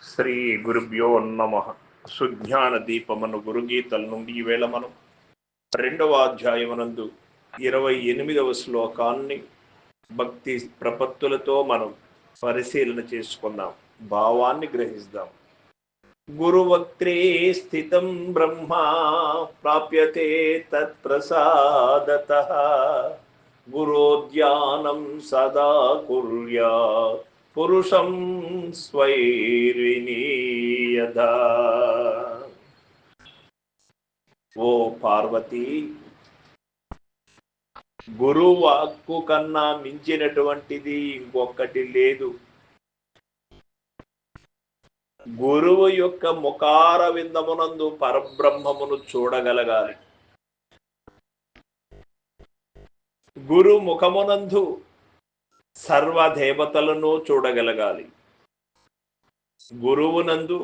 శ్రీ గురుభ్యో నమ. సుజ్ఞాన దీపమను గురుగీతల నుండి ఈవేళ మనం 2వ అధ్యాయమునందు 28వ శ్లోకాన్ని భక్తి ప్రపత్తులతో మనం పరిశీలన చేసుకుందాం, భావాన్ని గ్రహిస్తాం. గురువక్త్రే స్థితం బ్రహ్మ ప్రాప్యతే తత్ప్రసాదతః గురోధ్యానం సదా కుర్యాత్ పురుషం స్వైర్వినీయదా. ఓ పార్వతి, గురువాక్కు కన్నా మించినటువంటిది ఇంకొకటి లేదు. గురువు యొక్క ముఖార విందమునందు పరబ్రహ్మమును చూడగలగాలి. గురు ముఖమునందు సర్వదేవతలను చూడగలగాలి. గురువునందు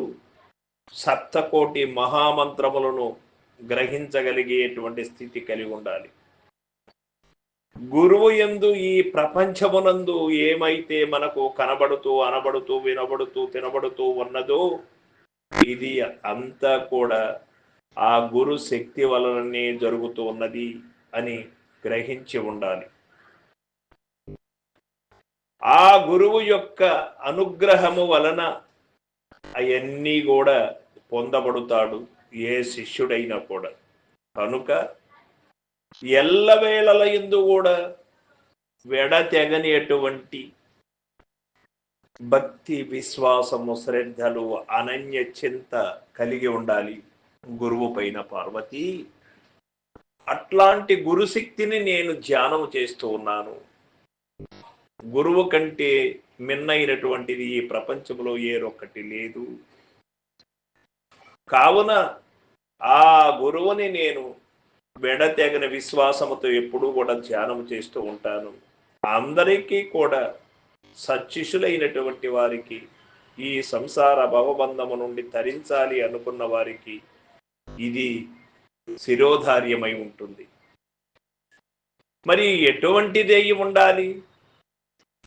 సప్తకోటి మహామంత్రములను గ్రహించగలిగేటువంటి స్థితి కలిగి ఉండాలి. గురువు యందు ఈ ప్రపంచమునందు ఏమైతే మనకు కనబడుతూ అనబడుతూ వినబడుతూ తినబడుతూ ఉన్నదో ఇది అంతా కూడా ఆ గురు శక్తి వలననే జరుగుతూ ఉన్నది అని గ్రహించి ఉండాలి. ఆ గురువు యొక్క అనుగ్రహము వలన అవన్నీ కూడా పొందబడుతాడు ఏ శిష్యుడైనా కూడా. కనుక ఎల్లవేళల యందు కూడా వెడతెగనేటువంటి భక్తి విశ్వాసము శ్రద్ధలు అనన్య చింత కలిగి ఉండాలి గురువు పైన. పార్వతి, అట్లాంటి గురుశక్తిని నేను ధ్యానం చేస్తూ ఉన్నాను. గురువు కంటే మిన్నైనటువంటిది ఈ ప్రపంచంలో ఏరొక్కటి లేదు. కావున ఆ గురువుని నేను వెడతెగని విశ్వాసముతో ఎప్పుడూ కూడా ధ్యానం చేస్తూ ఉంటాను. అందరికీ కూడా సచ్చిషులైనటువంటి వారికి, ఈ సంసార భవబంధము నుండి తరించాలి అనుకున్న వారికి ఇది శిరోధార్యమై ఉంటుంది. మరి ఎటువంటిది అయి ఉండాలి?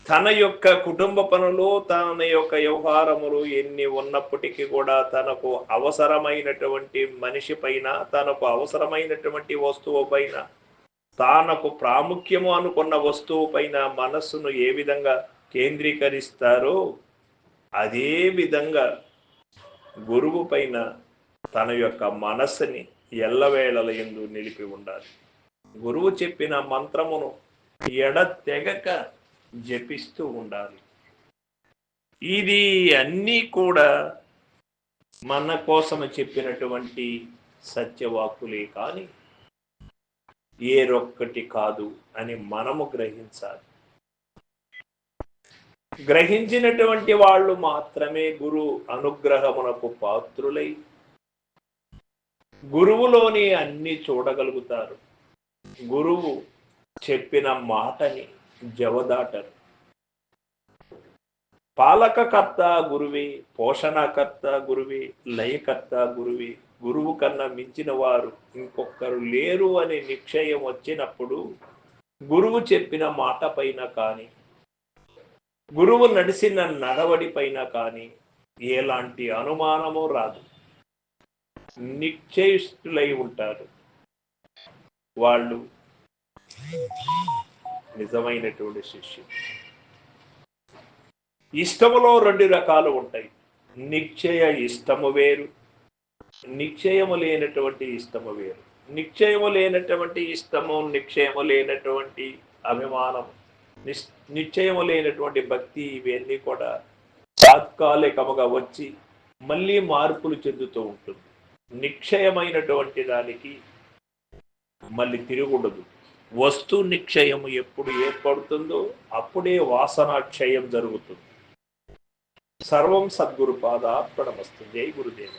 తన యొక్క కుటుంబ పనులు, తన యొక్క వ్యవహారములు ఎన్ని ఉన్నప్పటికీ కూడా తనకు అవసరమైనటువంటి మనిషి పైన, తనకు అవసరమైనటువంటి వస్తువు పైన, తనకు ప్రాముఖ్యము అనుకున్న వస్తువు పైన మనస్సును ఏ విధంగా కేంద్రీకరిస్తారో అదే విధంగా గురువు పైన తన యొక్క మనస్సుని ఎల్లవేళల యందు నిలిపి ఉండాలి. గురువు చెప్పిన మంత్రమును ఎడతెగక జపిస్తూ ఉండాలి. ఇది అన్నీ కూడా మన కోసం చెప్పినటువంటి సత్యవాక్కులే కానీ ఏరొక్కటి కాదు అని మనము గ్రహించాలి. గ్రహించినటువంటి వాళ్ళు మాత్రమే గురు అనుగ్రహమునకు పాత్రులై గురువులోని అన్ని చూడగలుగుతారు. గురువు చెప్పిన మాటని జవదాటరు. పాలకకర్త గురువే, పోషణకర్త గురువే, లయకర్త గురువే. గురువు కన్నా మించిన వారు ఇంకొకరు లేరు అనే నిశ్చయం వచ్చినప్పుడు గురువు చెప్పిన మాట పైన కానీ, గురువు నడిచిన నడవడి పైన కానీ ఎలాంటి అనుమానము రాదు. నిశ్చయిష్ఠులై ఉంటారు. వాళ్ళు నిజమైనటువంటి శిష్యులు. ఇష్టములో 2 రకాలు ఉంటాయి. నిశ్చయ ఇష్టము వేరు, నిశ్చయము లేనటువంటి ఇష్టము వేరు. నిశ్చయము లేనటువంటి ఇష్టము, నిశ్చయము లేనటువంటి అభిమానం, నిశ్చయము లేనటువంటి భక్తి, ఇవన్నీ కూడా తాత్కాలికముగా వచ్చి మళ్ళీ మార్పులు చెందుతూ ఉంటుంది. నిశ్చయమైనటువంటి దానికి మళ్ళీ తిరుగుండదు. వస్తు నిశ్చయము ఎప్పుడు ఏర్పడుతుందో అప్పుడే వాసనాక్షయం జరుగుతుంది. సర్వం సద్గురు పాదార్పణమస్తు. జై గురుదేవ.